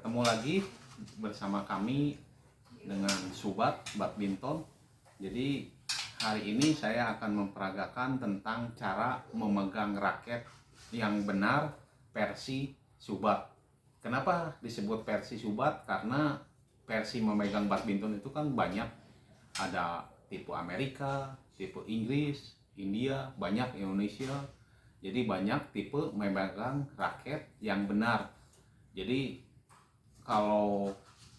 Ketemu lagi bersama kami dengan Subat Badminton. Jadi hari ini saya akan memperagakan tentang cara memegang raket yang benar versi Subat. Kenapa disebut versi Subat? Karena versi memegang badminton itu kan banyak. Ada tipe Amerika, tipe Inggris, India, banyak Indonesia. Jadi banyak tipe memegang raket yang benar. Jadi kalau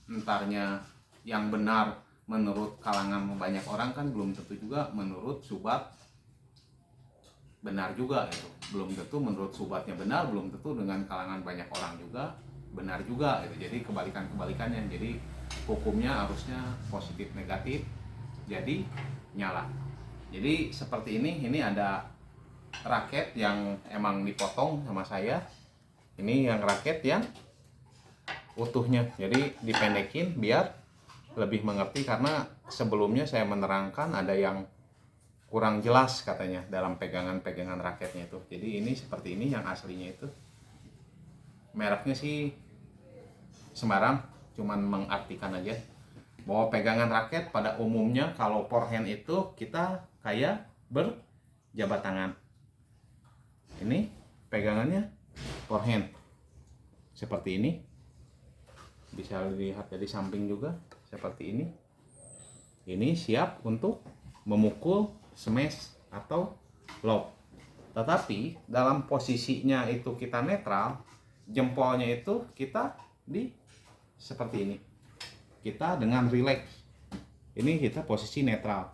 entarnya yang benar menurut kalangan banyak orang kan belum tentu juga menurut Subat benar juga gitu. Belum tentu menurut Subatnya benar, belum tentu dengan kalangan banyak orang juga benar juga gitu. Jadi kebalikannya. Jadi hukumnya harusnya positif negatif. Jadi nyala. Jadi seperti ini ada raket yang emang dipotong sama saya. Ini yang raket yang utuhnya, jadi dipendekin biar lebih mengerti, karena sebelumnya saya menerangkan ada yang kurang jelas katanya dalam pegangan raketnya itu. Jadi ini seperti ini yang aslinya itu. Mereknya sih sembarang, cuman mengartikan aja bahwa pegangan raket pada umumnya kalau forehand itu kita kayak berjabat tangan. Ini pegangannya forehand seperti ini. Bisa dilihat dari samping juga seperti ini. Ini siap untuk memukul smash atau lob. Tetapi dalam posisinya itu kita netral, jempolnya itu kita di seperti ini. Kita dengan relax. Ini kita posisi netral.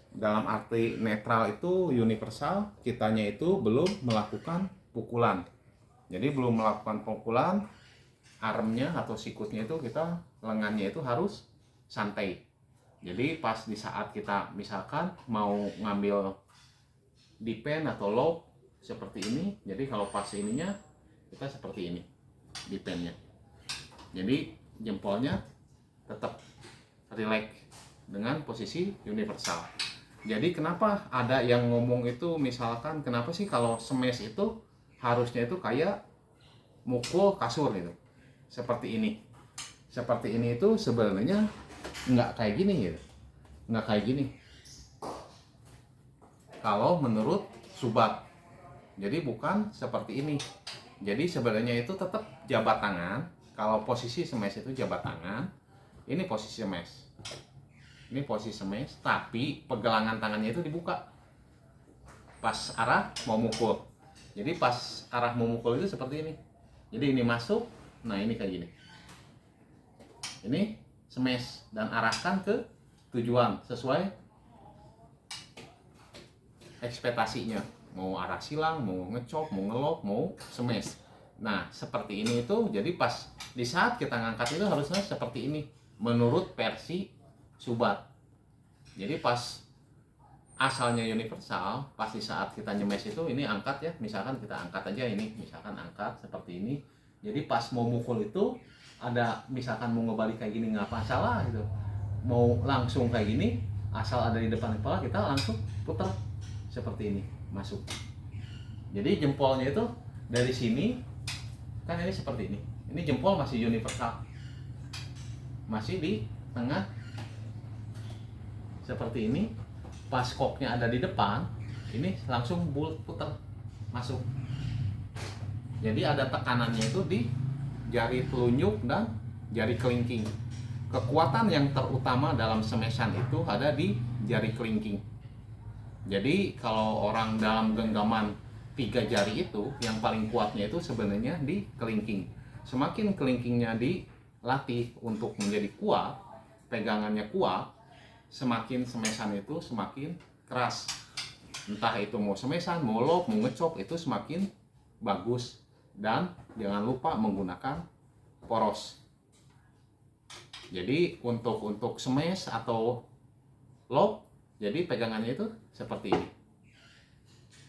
Dalam arti netral itu universal, kitanya itu belum melakukan pukulan. Jadi belum melakukan pukulan, armnya atau sikutnya itu kita lengannya itu harus santai. Jadi pas di saat kita misalkan mau ngambil depen atau lob seperti ini, jadi kalau pas ininya kita seperti ini depennya. Jadi jempolnya tetap relax dengan posisi universal. Jadi kenapa ada yang ngomong itu, misalkan kenapa sih kalau smash itu harusnya itu kayak mukul kasur gitu. Seperti ini itu sebenarnya nggak kayak gini gitu, nggak kayak gini kalau menurut Subat. Jadi bukan seperti ini. Jadi sebenarnya itu tetap jabat tangan. Kalau posisi smash itu jabat tangan, ini posisi smash, ini posisi smash, tapi pergelangan tangannya itu dibuka pas arah mau mukul. Jadi pas arah mau mukul itu seperti ini. Jadi ini masuk, nah ini kayak gini. Ini smash dan arahkan ke tujuan sesuai ekspektasinya. Mau arah silang, mau ngecop, mau ngelob, mau smash. Nah, seperti ini itu jadi pas di saat kita ngangkat itu harusnya seperti ini menurut versi Subat. Jadi pas asalnya universal, pas di saat kita nyemes itu ini angkat ya, misalkan kita angkat aja ini, misalkan angkat seperti ini. Jadi pas mau mukul itu ada misalkan mau ngebalik kayak gini nggak masalah gitu, mau langsung kayak gini asal ada di depan kepala kita langsung putar seperti ini masuk. Jadi jempolnya itu dari sini kan ini seperti ini jempol masih universal, masih di tengah seperti ini. Pas koknya ada di depan ini langsung putar masuk. Jadi ada tekanannya itu di jari telunjuk dan jari kelingking. Kekuatan yang terutama dalam smashan itu ada di jari kelingking. Jadi kalau orang dalam genggaman 3 jari itu yang paling kuatnya itu sebenarnya di kelingking. Semakin kelingkingnya dilatih untuk menjadi kuat, pegangannya kuat, semakin smashan itu semakin keras. Entah itu mau smashan, mau lob, mau ngecop, itu semakin bagus. Dan jangan lupa menggunakan poros. Jadi untuk smash atau lob, jadi pegangannya itu seperti ini.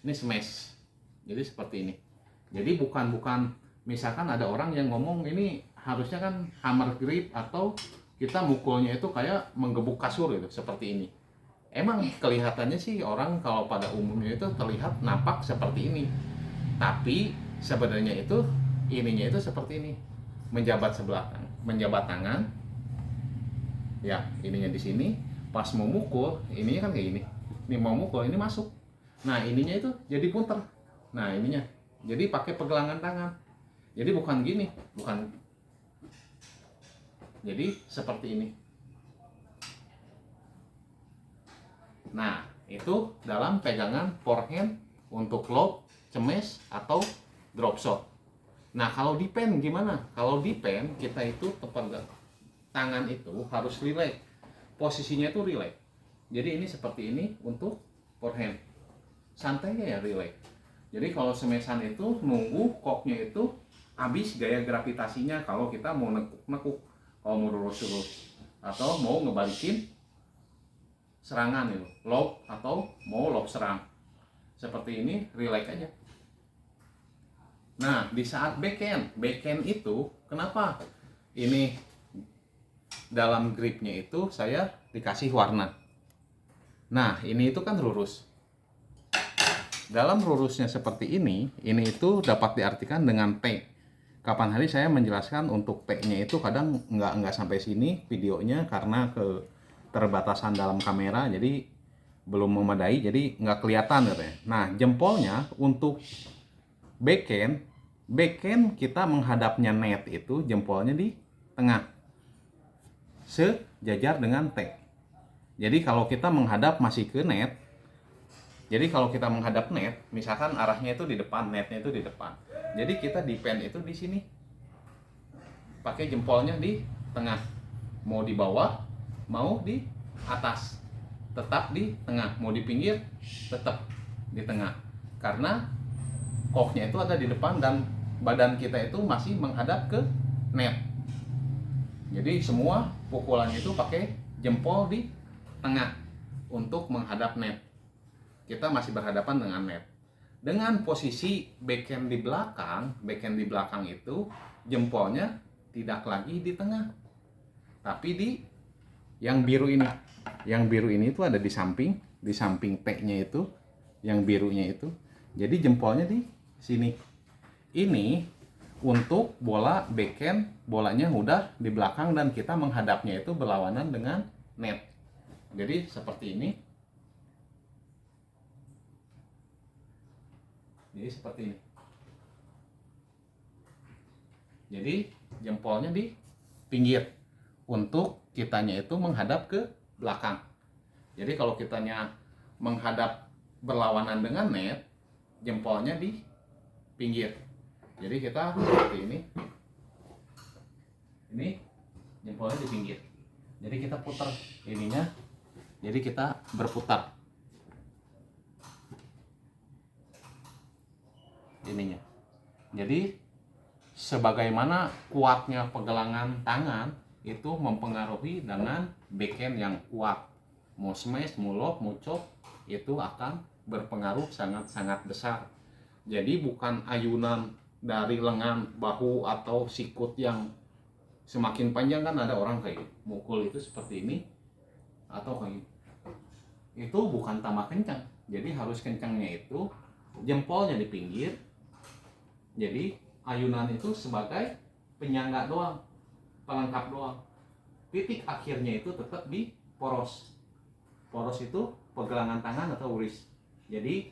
Ini smash. Jadi seperti ini. Jadi bukan misalkan ada orang yang ngomong ini harusnya kan hammer grip atau kita mukulnya itu kayak menggebuk kasur gitu, seperti ini. Emang kelihatannya sih orang kalau pada umumnya itu terlihat nampak seperti ini. Tapi sebenarnya itu ininya itu seperti ini. menjabat tangan. Ya, ininya di sini. Pas mau mukul, ininya kan kayak gini. Ini mau mukul, ini masuk. Nah, ininya itu jadi puter. Nah, ininya. Jadi pakai pegangan tangan. Jadi bukan gini, bukan. Jadi seperti ini. Nah, itu dalam pegangan forehand untuk lob, cemes, atau drop shot. Nah, kalau di pen gimana? Kalau di pen kita itu tangan itu harus relax. Posisinya itu relax. Jadi ini seperti ini untuk forehand. Santai ya relax. Jadi kalau semesan itu nunggu koknya itu habis gaya gravitasinya kalau kita mau nekuk-nekuk, kalau mau lurus-lurus atau mau ngebalikin serangan itu, lob atau mau lob serang. Seperti ini relax aja. Nah, di saat backhand itu kenapa ini dalam gripnya itu saya dikasih warna. Nah, ini itu kan lurus. Dalam lurusnya seperti ini itu dapat diartikan dengan T. Kapan hari saya menjelaskan untuk T-nya itu kadang nggak sampai sini videonya karena keterbatasan dalam kamera, jadi belum memadai, jadi nggak kelihatan katanya. Nah, jempolnya untuk backhand kita menghadapnya net itu jempolnya di tengah, sejajar dengan T. Jadi kalau kita menghadap masih ke net, jadi kalau kita menghadap net, misalkan arahnya itu di depan, netnya itu di depan. Jadi kita di pen itu di sini, pakai jempolnya di tengah. Mau di bawah, mau di atas, tetap di tengah. Mau di pinggir, tetap di tengah. Karena koknya itu ada di depan dan badan kita itu masih menghadap ke net. Jadi semua pukulan itu pakai jempol di tengah untuk menghadap net. Kita masih berhadapan dengan net. Dengan posisi backhand di belakang itu jempolnya tidak lagi di tengah, tapi di yang biru ini. Yang biru ini itu ada di samping T-nya itu, yang birunya itu. Jadi jempolnya di sini. Ini untuk bola backhand, bolanya udah di belakang dan kita menghadapnya itu berlawanan dengan net. Jadi seperti ini. Jadi seperti ini. Jadi jempolnya di pinggir untuk kitanya itu menghadap ke belakang. Jadi kalau kitanya menghadap berlawanan dengan net, jempolnya di pinggir. Jadi kita seperti ini. Ini jempolnya di pinggir. Jadi kita putar ininya. Jadi kita berputar ininya. Jadi sebagaimana kuatnya pegangan tangan itu mempengaruhi dengan backhand yang kuat. Mau smash, mau lob, mau chop itu akan berpengaruh sangat-sangat besar. Jadi bukan ayunan dari lengan, bahu atau sikut yang semakin panjang, kan ada orang kayak mukul itu seperti ini atau kayak gitu. Itu bukan tambah kencang. Jadi harus kencangnya itu jempolnya di pinggir. Jadi ayunan itu sebagai penyangga doang, pelengkap doang. Titik akhirnya itu tetap di poros. Poros itu pergelangan tangan atau wrist. Jadi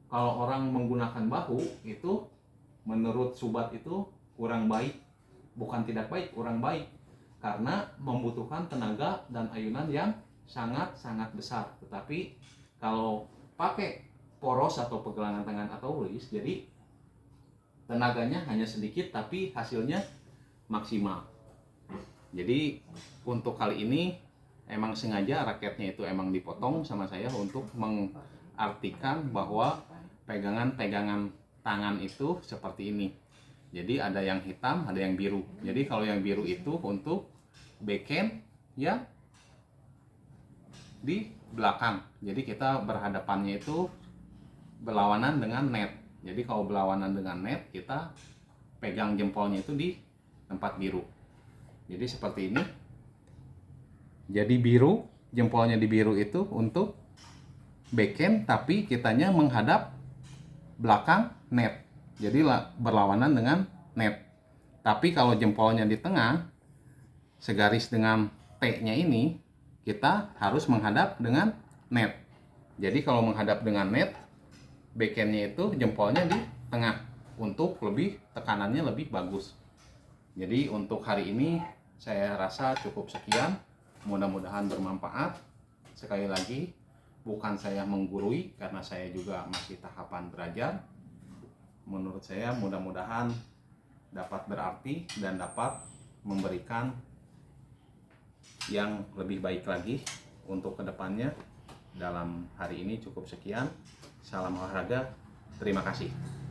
kalau orang menggunakan bahu itu menurut Subat itu kurang baik. Bukan tidak baik, kurang baik. Karena membutuhkan tenaga dan ayunan yang sangat-sangat besar. Tetapi kalau pakai poros atau pergelangan tangan atau wrist, jadi tenaganya hanya sedikit tapi hasilnya maksimal. Jadi untuk kali ini emang sengaja raketnya itu emang dipotong sama saya untuk mengartikan bahwa pegangan-pegangan tangan itu seperti ini. Jadi ada yang hitam, ada yang biru. Jadi kalau yang biru itu untuk backhand ya di belakang. Jadi kita berhadapannya itu berlawanan dengan net. Jadi kalau berlawanan dengan net, kita pegang jempolnya itu di tempat biru. Jadi seperti ini. Jadi biru, jempolnya di biru itu untuk backhand, tapi kitanya menghadap belakang net. Jadi berlawanan dengan net. Tapi kalau jempolnya di tengah, segaris dengan T-nya ini, kita harus menghadap dengan net. Jadi kalau menghadap dengan net, backendnya itu jempolnya di tengah untuk lebih tekanannya lebih bagus. Jadi untuk hari ini saya rasa cukup sekian. Mudah-mudahan bermanfaat. Sekali lagi, bukan saya menggurui karena saya juga masih tahapan belajar. Menurut saya mudah-mudahan dapat berarti dan dapat memberikan yang lebih baik lagi untuk kedepannya. Dalam hari ini cukup sekian. Salam olahraga. Terima kasih.